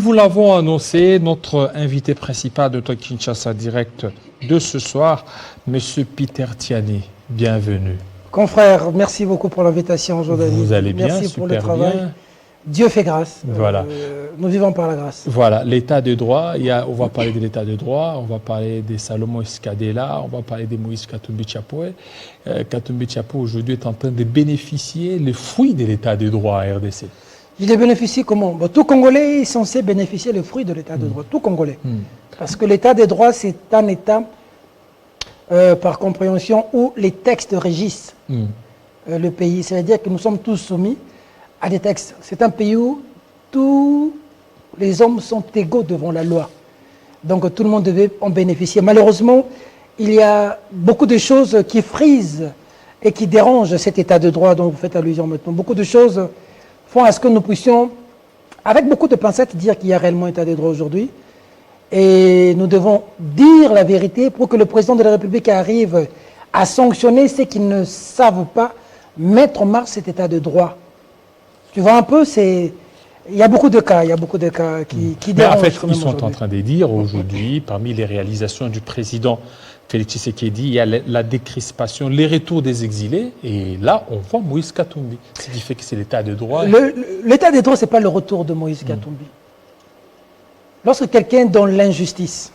vous l'avons annoncé, notre invité principal de Talk Kinshasa Direct de ce soir, M. Peter Tiani. Bienvenue. Confrère, merci beaucoup pour l'invitation, Jordanie. Vous allez bien, merci pour le travail. Bien. Dieu fait grâce. Voilà. Nous vivons par la grâce. Voilà, l'état de droit, on va parler de l'état de droit, on va parler de Salomon Iskadela, on va parler de Moïse Katumbi Tchapo. Katumbi Tchapo aujourd'hui est en train de bénéficier les fruits de l'état de droit à RDC. Il est bénéficié comment? Tout Congolais est censé bénéficier les fruits de l'état de droit, tout Congolais. Parce que l'état de droit, c'est un état, par compréhension, où les textes régissent le pays. C'est-à-dire que nous sommes tous soumis à des textes. C'est un pays où tous les hommes sont égaux devant la loi. Donc tout le monde devait en bénéficier. Malheureusement, il y a beaucoup de choses qui frisent et qui dérangent cet état de droit dont vous faites allusion maintenant. Beaucoup de choses font à ce que nous puissions, avec beaucoup de pincettes, dire qu'il y a réellement état de droit aujourd'hui. Et nous devons dire la vérité pour que le président de la République arrive à sanctionner ceux qui ne savent pas mettre en marche cet état de droit. Tu vois un peu, il y a beaucoup de cas, qui dérangent. En fait, ils sont en train de dire aujourd'hui, parmi les réalisations du président Félix Tshisekedi, il y a la décrispation, les retours des exilés, et là, on voit Moïse Katumbi. Ce qui fait que c'est l'état de droit. L'état de droit, ce n'est pas le retour de Moïse Katumbi. Lorsque quelqu'un est dans l'injustice,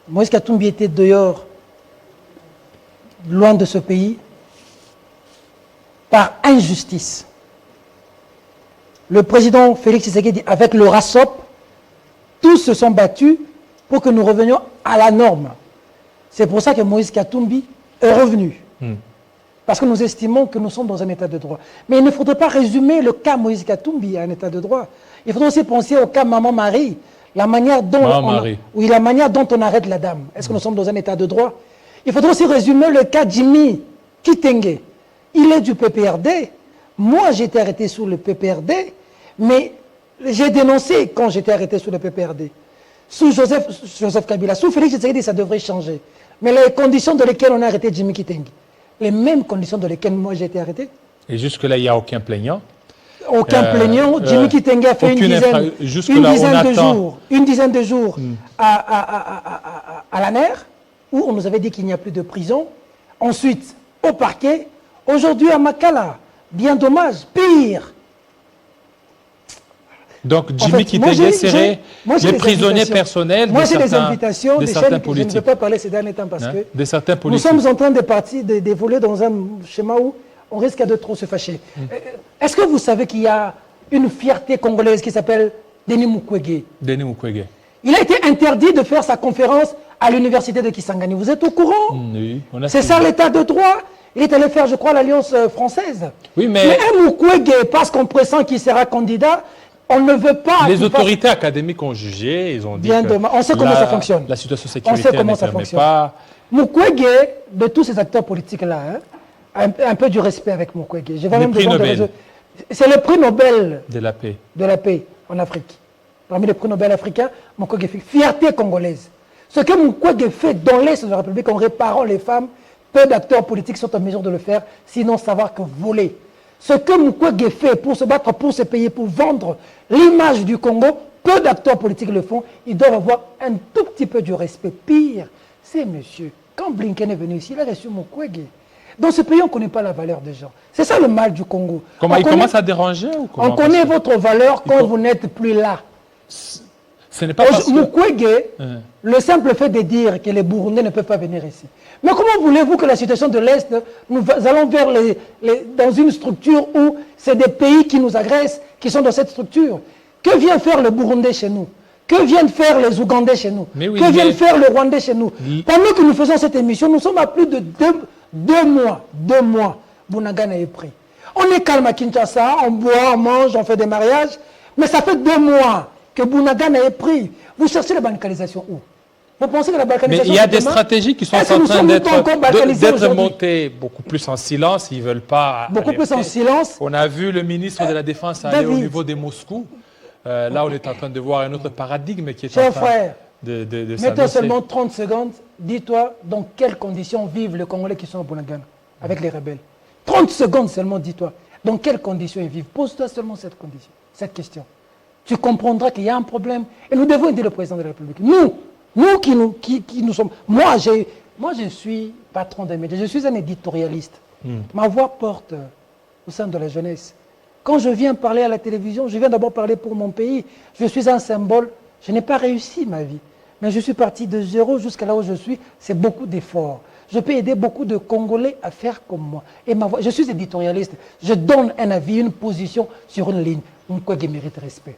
Moïse Katumbi était dehors, loin de ce pays, par injustice. Le président Félix Tshisekedi, avec le RASOP, tous se sont battus pour que nous revenions à la norme. C'est pour ça que Moïse Katumbi est revenu. Parce que nous estimons que nous sommes dans un état de droit. Mais il ne faudrait pas résumer le cas Moïse Katumbi à un état de droit. Il faudrait aussi penser au cas Maman Marie, la manière dont, la manière dont on arrête la dame. Est-ce que nous sommes dans un état de droit? Il faudrait aussi résumer le cas Jimmy Kitenge. Il est du PPRD. Moi, j'ai été arrêté sous le PPRD, mais j'ai dénoncé quand j'étais arrêté sous le PPRD. Sous Joseph Kabila, sous Félix Tshisekedi, ça devrait changer. Mais les conditions dans lesquelles on a arrêté Jimmy Kitenge, les mêmes conditions dans lesquelles moi j'ai été arrêté. Et jusque-là, il n'y a aucun plaignant? Aucun plaignant. Jimmy Kitenge a fait une dizaine de jours à la mer, où on nous avait dit qu'il n'y a plus de prison. Ensuite, au parquet. Aujourd'hui, à Makala. Bien dommage, pire. Donc Jimmy Kitenge serait les prisonniers personnels de certains politiques. Moi j'ai des invitations, des chaînes que je ne veux pas parler ces derniers temps parce que de certains politiques. Nous sommes en train d'évoluer dans un schéma où on risque de trop se fâcher. Est-ce que vous savez qu'il y a une fierté congolaise qui s'appelle Denis Mukwege? Denis Mukwege. Il a été interdit de faire sa conférence à l'université de Kisangani. Vous êtes au courant? Oui. C'est ça l'état de droit. Il est allé faire, je crois, l'Alliance française. Oui, mais Mukwege, parce qu'on pressent qu'il sera candidat, on ne veut pas... Les autorités académiques ont jugé, ils ont dit on sait comment ça fonctionne. La situation sécuritaire ne permet pas... Mukwege, de tous ces acteurs politiques-là, un peu du respect avec Mukwege. C'est le prix Nobel de la paix. De la paix en Afrique. Parmi les prix Nobel africains, Mukwege fait fierté congolaise. Ce que Mukwege fait dans l'Est de la République en réparant les femmes, peu d'acteurs politiques sont en mesure de le faire, sinon savoir que voler. Ce que Mukwege fait pour se battre pour ce pays, pour vendre l'image du Congo, peu d'acteurs politiques le font. Ils doivent avoir un tout petit peu du respect. Pire, c'est monsieur, quand Blinken est venu ici, il a reçu Mukwege. Dans ce pays, on ne connaît pas la valeur des gens. C'est ça le mal du Congo. Il commence à déranger ou comment? On connaît votre valeur quand vous n'êtes plus là. Ce n'est pas parce que... Mukwege, le simple fait de dire que les Burundais ne peuvent pas venir ici. Mais comment voulez-vous que la situation de l'Est, nous allons vers dans une structure où c'est des pays qui nous agressent, qui sont dans cette structure? Que vient faire le Burundais chez nous? Que viennent faire les Ougandais chez nous? Que viennent faire le Rwandais chez nous? Pendant que nous faisons cette émission, nous sommes à plus de deux mois. Bunagana est pris. On est calme à Kinshasa, on boit, on mange, on fait des mariages, mais ça fait 2 mois que Bunagana est pris. Vous cherchez la balkanisation où? Vous pensez que la balkanisation... Mais il y a des stratégies qui sont en train d'être montées beaucoup plus en silence. Ils ne veulent pas... Beaucoup plus en silence. On a vu le ministre de la Défense aller au niveau de Moscou. Là, on est en train de voir un autre paradigme qui est en train de s'annoncer. Mettons seulement 30 secondes. Dis-toi dans quelles conditions vivent les Congolais qui sont à Bunagana avec les rebelles. 30 secondes seulement, dis-toi. Dans quelles conditions ils vivent? Pose-toi seulement cette question. tu comprendras qu'il y a un problème. Et nous devons aider le président de la République. Nous qui nous sommes... Moi, je suis patron des médias, je suis un éditorialiste. Ma voix porte au sein de la jeunesse. Quand je viens parler à la télévision, je viens d'abord parler pour mon pays. Je suis un symbole. Je n'ai pas réussi ma vie. Mais je suis parti de zéro jusqu'à là où je suis. C'est beaucoup d'efforts. Je peux aider beaucoup de Congolais à faire comme moi. Et ma voix, je suis éditorialiste. Je donne un avis, une position sur une ligne. Mukwege mérite respect.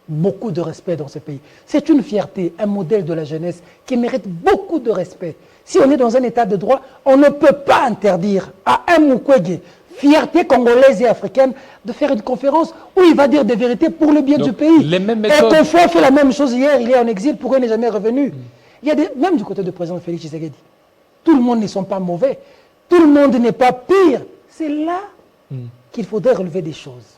Beaucoup de respect dans ce pays. C'est une fierté, un modèle de la jeunesse qui mérite beaucoup de respect. Si on est dans un état de droit, on ne peut pas interdire à un Mukwege, fierté congolaise et africaine, de faire une conférence où il va dire des vérités pour le bien du pays. Les mêmes méthodes. Et Kofi a fait la même chose hier, il est en exil, pourquoi il n'est jamais revenu? Il y a même du côté du président Félix Tshisekedi. Tout le monde ne sont pas mauvais, tout le monde n'est pas pire. C'est là qu'il faudrait relever des choses.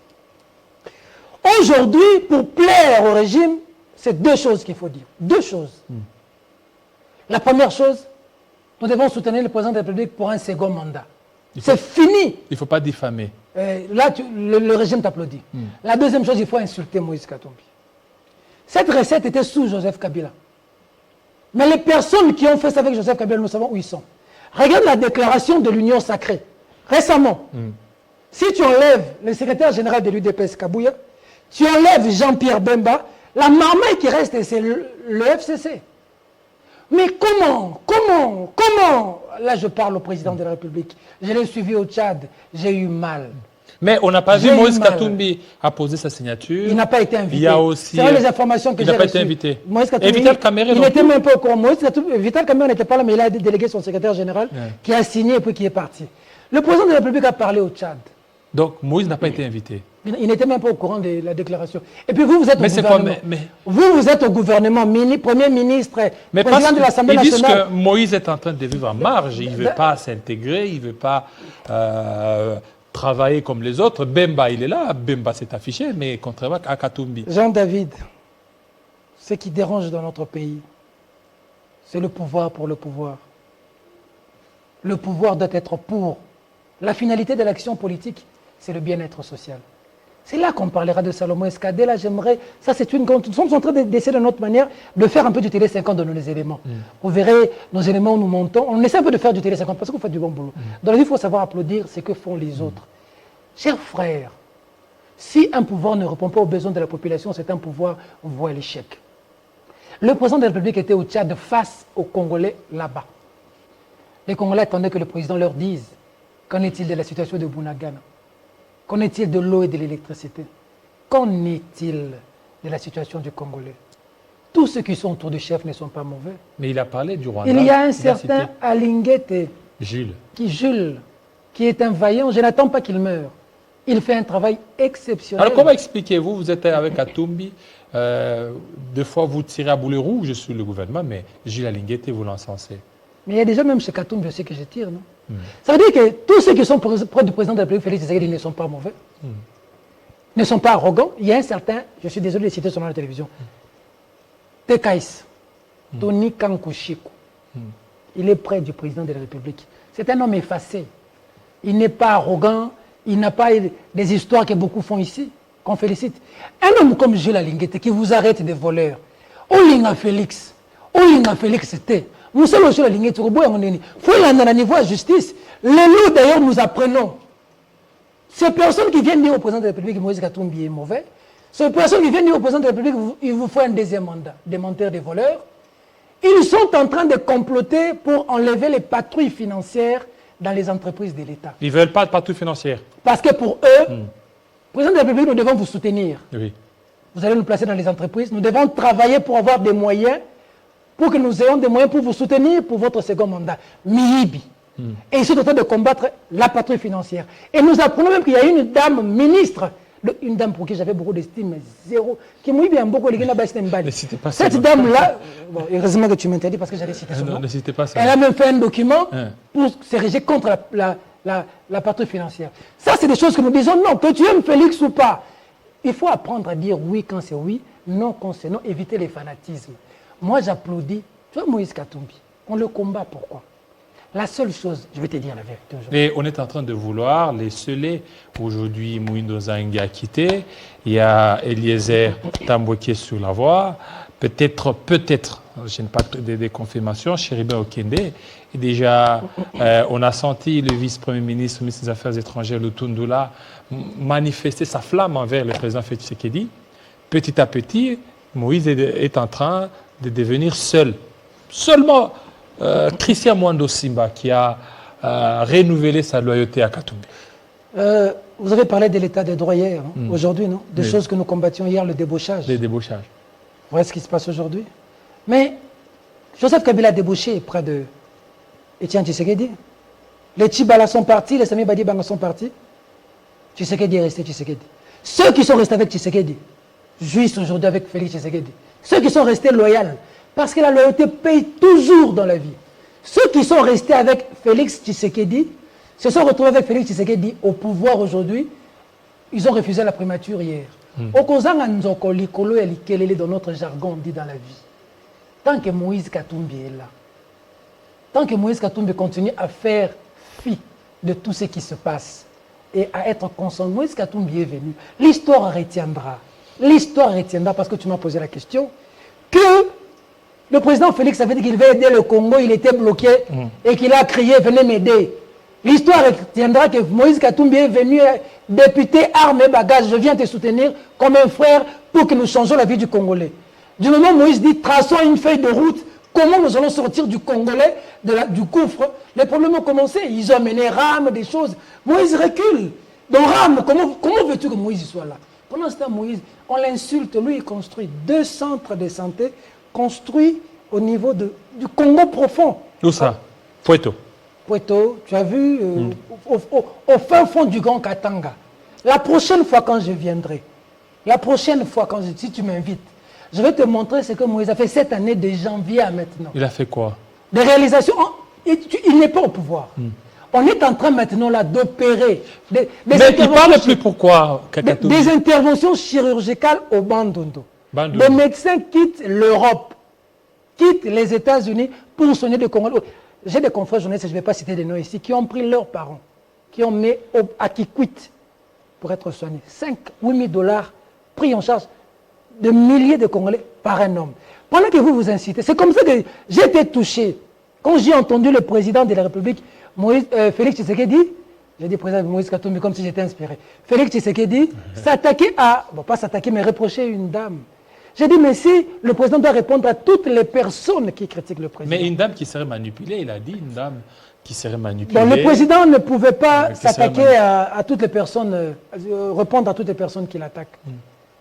Aujourd'hui, pour plaire au régime, c'est deux choses qu'il faut dire. Deux choses. La première chose, nous devons soutenir le président de la République pour un second mandat. C'est fini. Il ne faut pas diffamer. Là, le régime t'applaudit. La deuxième chose, il faut insulter Moïse Katumbi. Cette recette était sous Joseph Kabila. Mais les personnes qui ont fait ça avec Joseph Kabila, nous savons où ils sont. Regarde la déclaration de l'Union sacrée. Récemment, si tu enlèves le secrétaire général de l'UDPS, Kabouya, tu enlèves Jean-Pierre Bemba, la marmaille qui reste, c'est le FCC. Mais comment, là je parle au président de la République, je l'ai suivi au Tchad, j'ai eu mal. Mais on n'a pas vu Moïse Katumbi a posé sa signature. Il n'a pas été invité. Il y a aussi... C'est les informations que j'ai reçues. Il n'a pas été invité. Moïse Katumbi, et Vital Kamerhe il n'était même pas au courant. Vital Kamerhe n'était pas là, mais il a délégué son secrétaire général qui a signé et puis qui est parti. Le président de la République a parlé au Tchad. Donc Moïse n'a pas été invité. Il n'était même pas au courant de la déclaration. Et puis vous êtes au gouvernement. Vous êtes au gouvernement, Premier ministre, président de l'Assemblée nationale. Ils disent que Moïse est en train de vivre en marge. Il ne veut pas s'intégrer, il ne veut pas travailler comme les autres. Bemba, il est là. Bemba s'est affiché, mais contrairement à Katumbi. Jean-David, ce qui dérange dans notre pays, c'est le pouvoir pour le pouvoir. Le pouvoir doit être pour. La finalité de l'action politique, c'est le bien-être social. C'est là qu'on parlera de Salomon Escadé. Là, j'aimerais... Ça, c'est une... Nous sommes en train d'essayer de notre manière de faire un peu du télé 50 dans nos éléments. Vous verrez nos éléments où nous montons. On essaie un peu de faire du télé 50 parce que vous faites du bon boulot. Dans la vie, il faut savoir applaudir ce que font les autres. Chers frères, si un pouvoir ne répond pas aux besoins de la population, c'est un pouvoir voué à l'échec. Le président de la République était au Tchad face aux Congolais là-bas. Les Congolais attendaient que le président leur dise qu'en est-il de la situation de Bunagana. Qu'en est-il de l'eau et de l'électricité? Qu'en est-il de la situation du Congolais? Tous ceux qui sont autour du chef ne sont pas mauvais. Mais il a parlé du Rwanda. Il y a un certain Alinguete, Jules, qui est un vaillant. Je n'attends pas qu'il meure. Il fait un travail exceptionnel. Alors comment expliquez-vous, vous êtes avec Katumbi, deux fois vous tirez à boulet rouge sur le gouvernement, mais Gilles Alinguete, vous l'encensez. Mais il y a déjà même chez Katumbi, je sais que je tire, non? Ça veut dire que tous ceux qui sont près du président de la République, Félix Tshisekedi, ne sont pas mauvais, ne sont pas arrogants. Il y a un certain, je suis désolé de citer son nom à la télévision, Tekaïs, Tony Kankushiku. Il est près du président de la République. C'est un homme effacé. Il n'est pas arrogant, il n'a pas des histoires que beaucoup font ici, qu'on félicite. Un homme comme Jules Alinguete qui vous arrête des voleurs. Olinga Félix, c'était. Nous sommes sur la ligne de Touroubo et il faut aller à niveau de justice. Les loups, d'ailleurs, nous apprenons. Ces personnes qui viennent dire au président de la République que Moïse Katumbi est mauvais, ces personnes qui viennent dire au président de la République qu'il vous faut un deuxième mandat, des menteurs, des voleurs, ils sont en train de comploter pour enlever les patrouilles financières dans les entreprises de l'État. Ils ne veulent pas de patrouille financière. Parce que pour eux, président de la République, nous devons vous soutenir. Oui. Vous allez nous placer dans les entreprises. Nous devons travailler pour avoir des moyens, pour que nous ayons des moyens pour vous soutenir pour votre second mandat. Mihibi. Et ils sont en train de combattre la patrouille financière. Et nous apprenons même qu'il y a une dame ministre, une dame pour qui j'avais beaucoup d'estime, mais zéro, qui m'a bien beaucoup de cette dame-là, bon, heureusement que tu m'interdis parce que j'allais citer son nom. Ne citez pas ça. Elle a même fait un document pour s'ériger contre la patrouille financière. Ça, c'est des choses que nous disons non, que tu aimes Félix ou pas. Il faut apprendre à dire oui quand c'est oui, non quand c'est non, éviter les fanatismes. Moi, j'applaudis. Tu vois, Moïse Katumbi, on le combat, pourquoi? La seule chose, je vais te dire la vérité aujourd'hui. Mais on est en train de vouloir les sceller. Aujourd'hui, Mouindo Zangui a quitté. Il y a Eliezer Tambwe qui est sur la voie. Peut-être, je n'ai pas de confirmations, Chéribin Okende. Et déjà, on a senti le vice-premier ministre, le ministre des Affaires étrangères, Lutundula, manifester sa flamme envers le président Félix Tshisekedi. Petit à petit, Moïse est en train de devenir seul. Seulement Christian Mwando Simba qui a renouvelé sa loyauté à Katumbi. Vous avez parlé de l'état des droits hier, aujourd'hui, non? Des choses que nous combattions hier, le débauchage. Les débauchages. Vous voyez ce qui se passe aujourd'hui? Mais Joseph Kabila a débauché près de Etienne Tshisekedi. Les Tchibala sont partis, les Sami Badibanga sont partis. Tshisekedi est resté Tshisekedi. Ceux qui sont restés avec Tshisekedi jouissent aujourd'hui avec Félix Tshisekedi. Ceux qui sont restés loyaux, parce que la loyauté paye toujours dans la vie. Ceux qui sont restés avec Félix Tshisekedi se sont retrouvés avec Félix Tshisekedi au pouvoir aujourd'hui. Ils ont refusé la primature hier. Okozanga Nzoko Likolo et Likelele dans notre jargon, on dit dans la vie. Tant que Moïse Katumbi est là, tant que Moïse Katumbi continue à faire fi de tout ce qui se passe et à être conscient, Moïse Katumbi est venu. L'histoire retiendra. L'histoire retiendra parce que tu m'as posé la question que le président Félix avait dit qu'il va aider le Congo, il était bloqué et qu'il a crié « venez m'aider ». L'histoire retiendra que Moïse Katumbi est venu député, armes et bagages, je viens te soutenir comme un frère pour que nous changeons la vie du Congolais. Du moment où Moïse dit traçons une feuille de route, comment nous allons sortir du Congolais, du gouffre, les problèmes ont commencé. Ils ont amené Ram, des choses. Moïse recule. Donc Ram, comment veux-tu que Moïse soit là? Pendant ce temps, Moïse, on l'insulte, lui il construit 2 centres de santé construits au niveau du Congo profond. Où ça? Poeto. Poeto, tu as vu, au fin fond du Grand Katanga. La prochaine fois quand je viendrai, si tu m'invites, je vais te montrer ce que Moïse a fait cette année de janvier à maintenant. Il a fait quoi? Des réalisations. Il n'est pas au pouvoir. On est en train maintenant là d'opérer. Mais il ne parle plus pourquoi? Des interventions chirurgicales au Bandundu. Les médecins quittent l'Europe, quittent les États-Unis pour soigner des Congolais. J'ai des confrères journalistes, je ne vais pas citer des noms ici, qui ont pris leurs parents, qui ont mis à Kikwit pour être soignés. 5 ou 8 000 $ pris en charge de milliers de Congolais par un homme. Pendant que vous vous incitez, c'est comme ça que j'ai été touché. Quand j'ai entendu le président de la République, Félix Tshisekedi, j'ai dit président Moïse Katumbi comme si j'étais inspiré. Félix Tshisekedi s'attaquer à, bon pas s'attaquer mais reprocher une dame. J'ai dit mais si le président doit répondre à toutes les personnes qui critiquent le président. Mais une dame qui serait manipulée, il a dit une dame qui serait manipulée. Donc le président ne pouvait pas s'attaquer à toutes les personnes, répondre à toutes les personnes qui l'attaquent.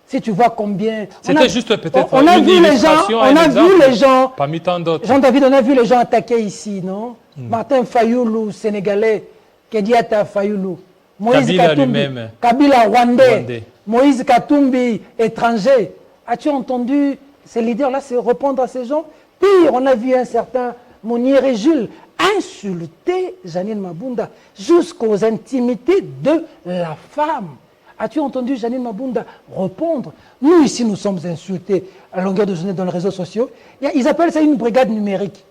Si tu vois combien... C'était juste peut-être on a vu les gens, parmi tant d'autres. Jean-David, on a vu les gens attaquer ici, non? Martin Fayoulou, Sénégalais, Kediata Fayoulou, Moïse Kabila Katumbi, lui-même. Kabila Rwandais, Moïse Katumbi, étranger. As-tu entendu ces leaders-là se répondre à ces gens? Pire, on a vu un certain Mounier Jules insulter Janine Mabunda jusqu'aux intimités de la femme. As-tu entendu Janine Mabunda répondre? Nous, ici, nous sommes insultés à longueur de journée dans les réseaux sociaux. Ils appellent ça une brigade numérique.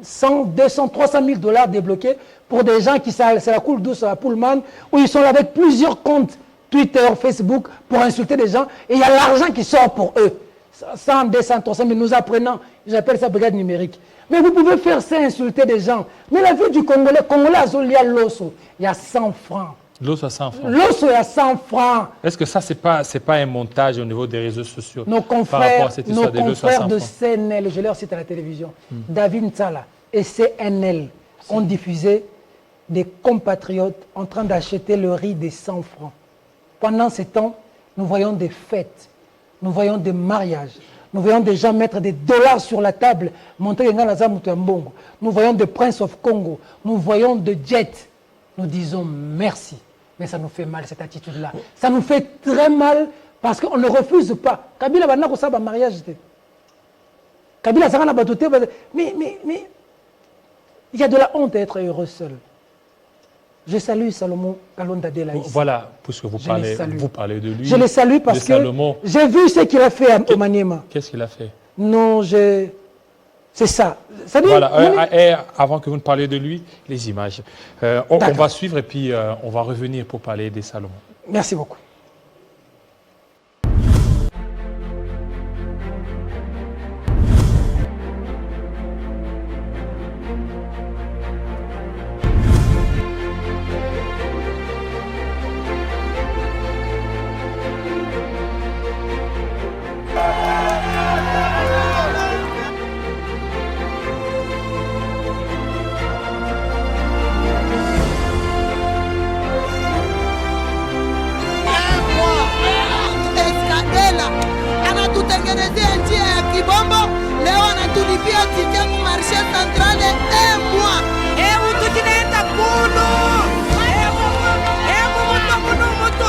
100, 200, 300 000 $ débloqués pour des gens qui, c'est la coule douce à la Pullman, où ils sont là avec plusieurs comptes Twitter, Facebook, pour insulter des gens. Et il y a l'argent qui sort pour eux. 100, 200, 300 000, nous apprenons. Ils appellent ça brigade numérique. Mais vous pouvez faire ça, insulter des gens. Mais la vie du Congolais, il y a l'osso, il y a 100 francs. L'osso à 100 francs. L'osso est à 100 francs. Est-ce que ça, c'est pas un montage au niveau des réseaux sociaux? Nos confrères de CNL, je leur cite à la télévision, David Ntsala et CNL ont diffusé des compatriotes en train d'acheter le riz des 100 francs. Pendant ce temps, nous voyons des fêtes, nous voyons des mariages, nous voyons des gens mettre des dollars sur la table, montrer que nous voyons des Prince of Congo, nous voyons des jets. Nous disons merci. Mais ça nous fait mal, cette attitude-là. Ça nous fait très mal parce qu'on ne refuse pas. Kabila va n'a pas mariage. Kabila ça va batoté. Mais il y a de la honte à être heureux seul. Je salue Salomon Kalonda Delaïs. Voilà, puisque vous parlez de lui. Je le salue parce que j'ai vu ce qu'il a fait au Maniema. Qu'est-ce qu'il a fait? Non, C'est ça. Voilà, et avant que vous ne parliez de lui, les images. On va suivre et puis on va revenir pour parler des Salomon. Merci beaucoup. Anatutengenezea njia ya kibombo, leo anatulipia ticket ku marché centrale emwa ebu tukinaenda kunu ebu muto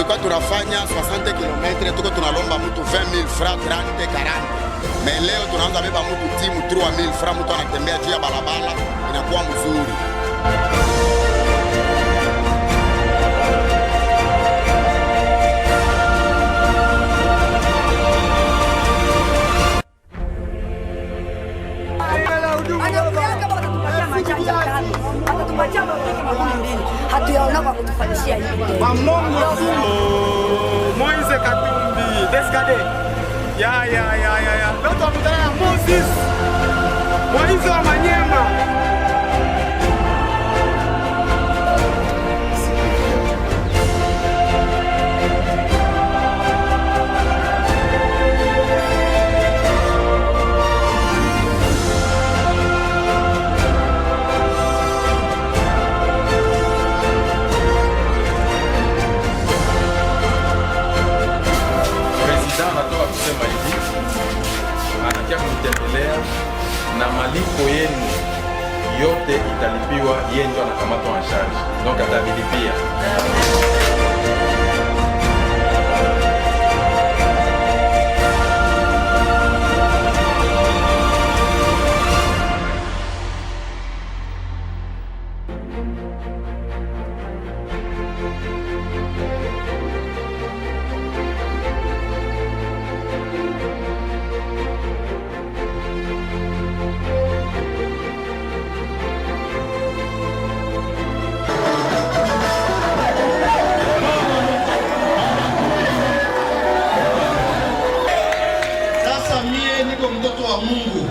kwa tunafanya 60 km, tuko tunalomba mtu 20,000 francs, 30, 40. Mais leo tunaanza beba mtu timu 3,000 francs, mtu anatembea juu ya barabara, inakuwa mzuri. Hatuyaona kwa kutufanyishia hivi. Moise Katumbi, Deskade. Ya. Leo tunakutana na Moses. Moise wa Manyema. Anakia kunitembelea na malipo yenu yote italipiwa, yeye ndio anakamatwa na charge. Donc atabilipia. Mungu,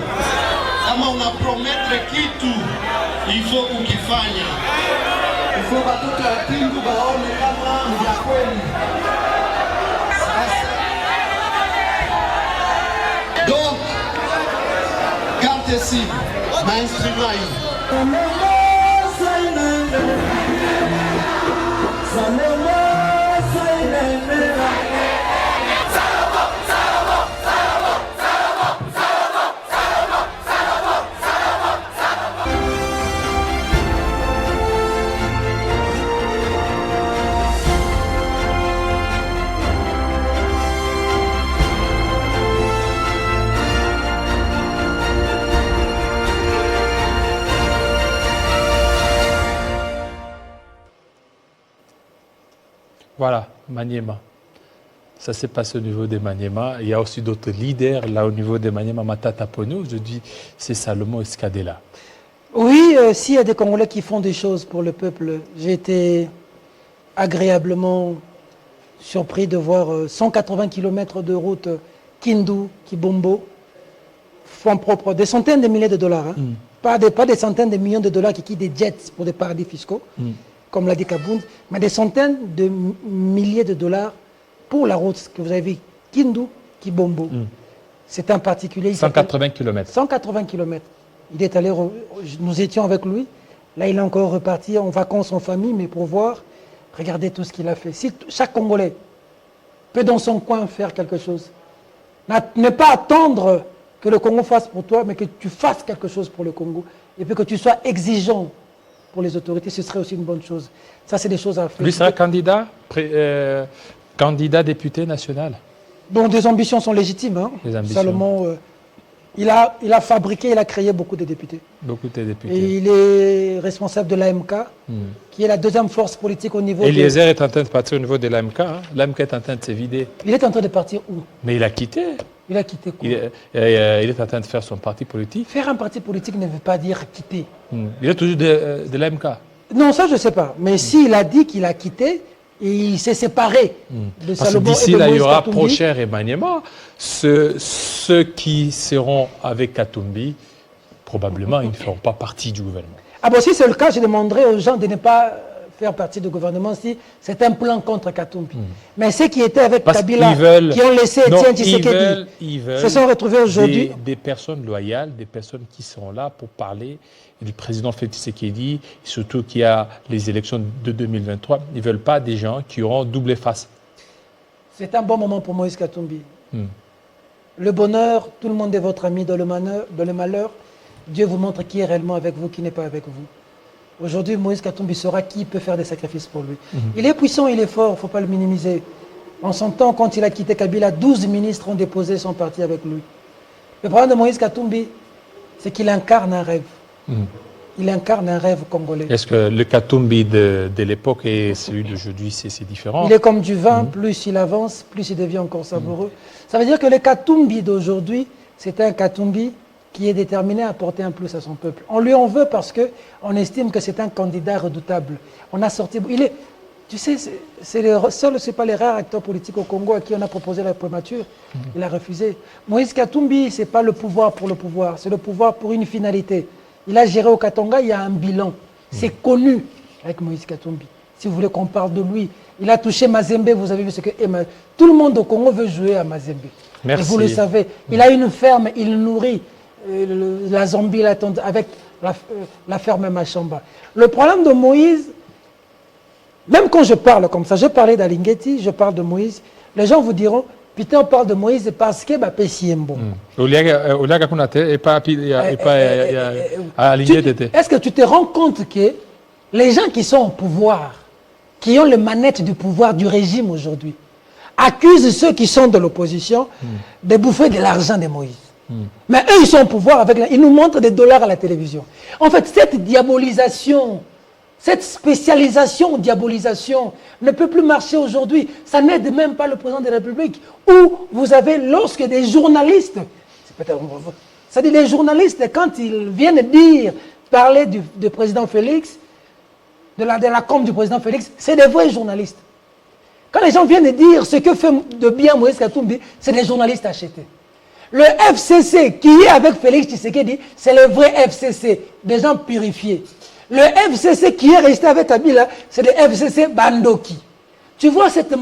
kama una promettre kitu ifo kukifanya, ifo watoto wa Kindu waone kama ni ya kweli. Donc, gardez-y, mainstream. Voilà, Maniema. Ça s'est passé au niveau des Maniema. Il y a aussi d'autres leaders là au niveau des Maniema. Matata Pono, aujourd'hui, c'est Salomon Escadela. Oui, s'il y a des Congolais qui font des choses pour le peuple, j'ai été agréablement surpris de voir 180 km de route Kindu, Kibombo. fonds propres, des centaines de milliers de dollars. Hein. Pas des centaines de millions de dollars qui quittent des jets pour des paradis fiscaux, comme l'a dit Kabound, mais des centaines de milliers de dollars pour la route que vous avez vu, Kindu-Kibombo. C'est un particulier. 180 km. 180 km. Il est allé, nous étions avec lui. Là, il est encore reparti en vacances en famille, mais pour voir, regardez tout ce qu'il a fait. Si chaque Congolais peut dans son coin faire quelque chose, ne pas attendre que le Congo fasse pour toi, mais que tu fasses quelque chose pour le Congo, et puis que tu sois exigeant pour les autorités, ce serait aussi une bonne chose. Ça, c'est des choses à faire. Lui sera candidat, candidat député national. Donc, des ambitions sont légitimes. Hein. Les ambitions. Salomon, il a fabriqué, il a créé beaucoup de députés. Beaucoup de députés. Et il est responsable de l'AMK, qui est la deuxième force politique au niveau Eliezer est en train de partir au niveau de l'AMK. Hein. L'AMK est en train de se vider. Il est en train de partir où? Mais il a quitté. Il a quitté quoi? Il est en train de faire son parti politique. Faire un parti politique ne veut pas dire quitter. Il est toujours de l'AMK. Non, ça je ne sais pas. Mais s'il a dit qu'il a quitté, et il s'est séparé de Parce que Salomon d'ici et de là, il y Moïse aura Katumbi. Procher et Maniema. Ceux qui seront avec Katumbi, probablement, ils ne feront pas partie du gouvernement. Ah bon, si c'est le cas, je demanderai aux gens de ne pas faire partie du gouvernement si c'est un plan contre Katumbi. Mais ceux qui étaient avec Parce Kabila, qu'ils veulent, qui ont laissé Etienne Tshisekedi, ils veulent se sont retrouvés aujourd'hui. des personnes loyales, des personnes qui seront là pour parler du président Félix Tshisekedi, surtout qu'il y a les élections de 2023. Ils ne veulent pas des gens qui auront double face. C'est un bon moment pour Moïse Katumbi. Le bonheur, tout le monde est votre ami. Dans le malheur, Dieu vous montre qui est réellement avec vous, qui n'est pas avec vous. Aujourd'hui, Moïse Katumbi saura qui peut faire des sacrifices pour lui. Il est puissant, il est fort, il ne faut pas le minimiser. En son temps, quand il a quitté Kabila, 12 ministres ont déposé son parti avec lui. Le problème de Moïse Katumbi, c'est qu'il incarne un rêve. Il incarne un rêve congolais. Est-ce que le Katumbi de l'époque et celui d'aujourd'hui, c'est différent? Il est comme du vin, plus il avance, plus il devient encore savoureux. Ça veut dire que le Katumbi d'aujourd'hui, c'est un Katumbi qui est déterminé à apporter un plus à son peuple. On lui en veut parce qu'on estime que c'est un candidat redoutable. On a sorti... Tu sais, c'est pas les rares acteurs politiques au Congo à qui on a proposé la primature. Il a refusé. Moïse Katumbi, ce n'est pas le pouvoir pour le pouvoir, c'est le pouvoir pour une finalité. Il a géré au Katanga, il y a un bilan. C'est connu avec Moïse Katumbi. Si vous voulez qu'on parle de lui, il a touché Mazembe, vous avez vu ce que... Tout le monde au Congo veut jouer à Mazembe. Merci. Et vous le savez. Il a une ferme, il nourrit la Zambie avec la ferme Machamba. Le problème de Moïse, même quand je parle comme ça, je parlais d'Alingeti, je parle de Moïse, les gens vous diront, putain, on parle de Moïse parce que Pessiembo. Est-ce que tu te rends compte que les gens qui sont au pouvoir, qui ont les manettes du pouvoir du régime aujourd'hui, accusent ceux qui sont de l'opposition de bouffer de l'argent de Moïse? Mais eux, ils sont au pouvoir, ils nous montrent des dollars à la télévision. En fait, cette diabolisation, cette spécialisation ou diabolisation ne peut plus marcher aujourd'hui. Ça n'aide même pas le président de la République. Où vous avez, lorsque des journalistes, c'est-à-dire les journalistes, quand ils viennent parler du président Félix, de la com du président Félix, c'est des vrais journalistes. Quand les gens viennent dire ce que fait de bien Moïse Katumbi, c'est des journalistes achetés. Le FCC qui est avec Félix Tshisekedi, c'est le vrai FCC, des gens purifiés. Le FCC qui est resté avec Kabila, c'est le FCC Bandoki. Tu vois cette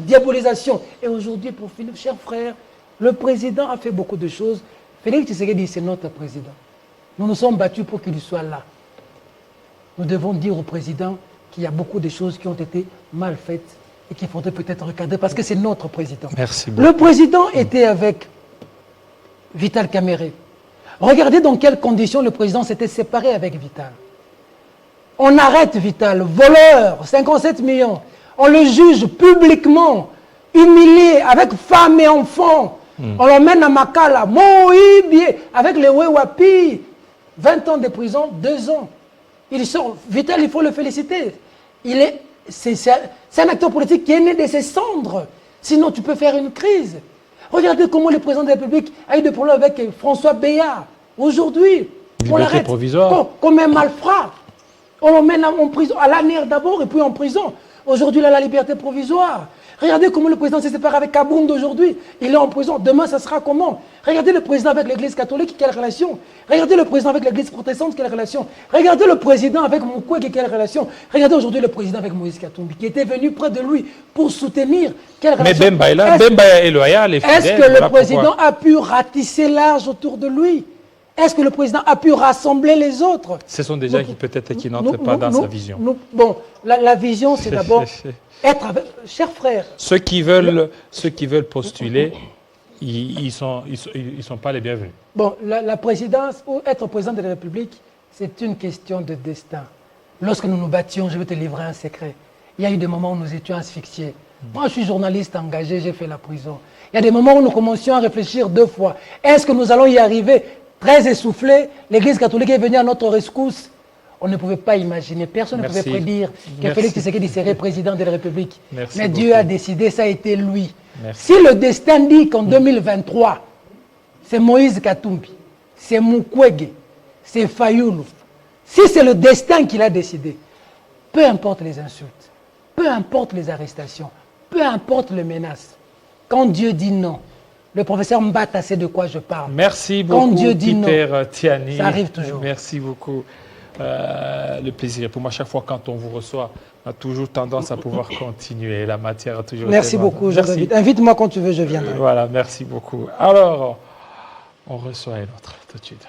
diabolisation. Et aujourd'hui, pour finir, chers frères, le président a fait beaucoup de choses. Félix Tshisekedi, c'est notre président. Nous nous sommes battus pour qu'il soit là. Nous devons dire au président qu'il y a beaucoup de choses qui ont été mal faites et qu'il faudrait peut-être recadrer parce que c'est notre président. Merci beaucoup. Le président était avec Vital Kamerhe. Regardez dans quelles conditions le président s'était séparé avec Vital. On arrête Vital, voleur, 57 millions. On le juge publiquement, humilié, avec femmes et enfants. On l'emmène à Makala, Moïbié, avec les Wewapi. 20 ans de prison, 2 ans. Il sort. Vital, il faut le féliciter. C'est un acteur politique qui est né de ses cendres. Sinon, tu peux faire une crise. Regardez comment le président de la République a eu des problèmes avec François Béat. Aujourd'hui, on l'arrête provisoire. comme un malfrat. On l'emmène en prison, à l'ANR d'abord et puis en prison. Aujourd'hui, il a la liberté provisoire. Regardez comment le président s'est séparé avec Kabound aujourd'hui. Il est en prison. Demain, ça sera comment? Regardez le président avec l'église catholique, quelle relation? Regardez le président avec l'église protestante, quelle relation? Regardez le président avec Mukwege, quelle relation? Regardez aujourd'hui le président avec Moïse Katumbi, qui était venu près de lui pour soutenir. Quelle relation? Mais Bemba est loyal et fidèle. Est-ce que le président a pu ratisser large autour de lui? Est-ce que le président a pu rassembler les autres? Ce sont des gens qui peut-être qui n'entrent pas dans sa vision. Bon, la vision, c'est d'abord être avec... Chers frères. Ceux qui veulent postuler, ils sont pas les bienvenus. Bon, la présidence ou être président de la République, c'est une question de destin. Lorsque nous nous battions, je vais te livrer un secret. Il y a eu des moments où nous étions asphyxiés. Moi, je suis journaliste engagé, j'ai fait la prison. Il y a des moments où nous commencions à réfléchir 2 fois. Est-ce que nous allons y arriver? Très essoufflé, l'Église catholique est venue à notre rescousse. On ne pouvait pas imaginer, personne ne pouvait prédire que Félix Tshisekedi serait président de la République. Mais Dieu a décidé, ça a été lui. Si le destin dit qu'en 2023, c'est Moïse Katumbi, c'est Mukwege, c'est Fayulu, si c'est le destin qu'il a décidé, peu importe les insultes, peu importe les arrestations, peu importe les menaces, quand Dieu dit non, le professeur Mbata sait de quoi je parle. Merci beaucoup, Peter Tiani. Ça arrive toujours. Merci beaucoup. Le plaisir est pour moi. Chaque fois quand on vous reçoit, on a toujours tendance à pouvoir continuer. La matière a toujours Merci beaucoup, Jean-David. Invite-moi quand tu veux, je viendrai. Voilà, merci beaucoup. Alors, on reçoit un autre tout de suite.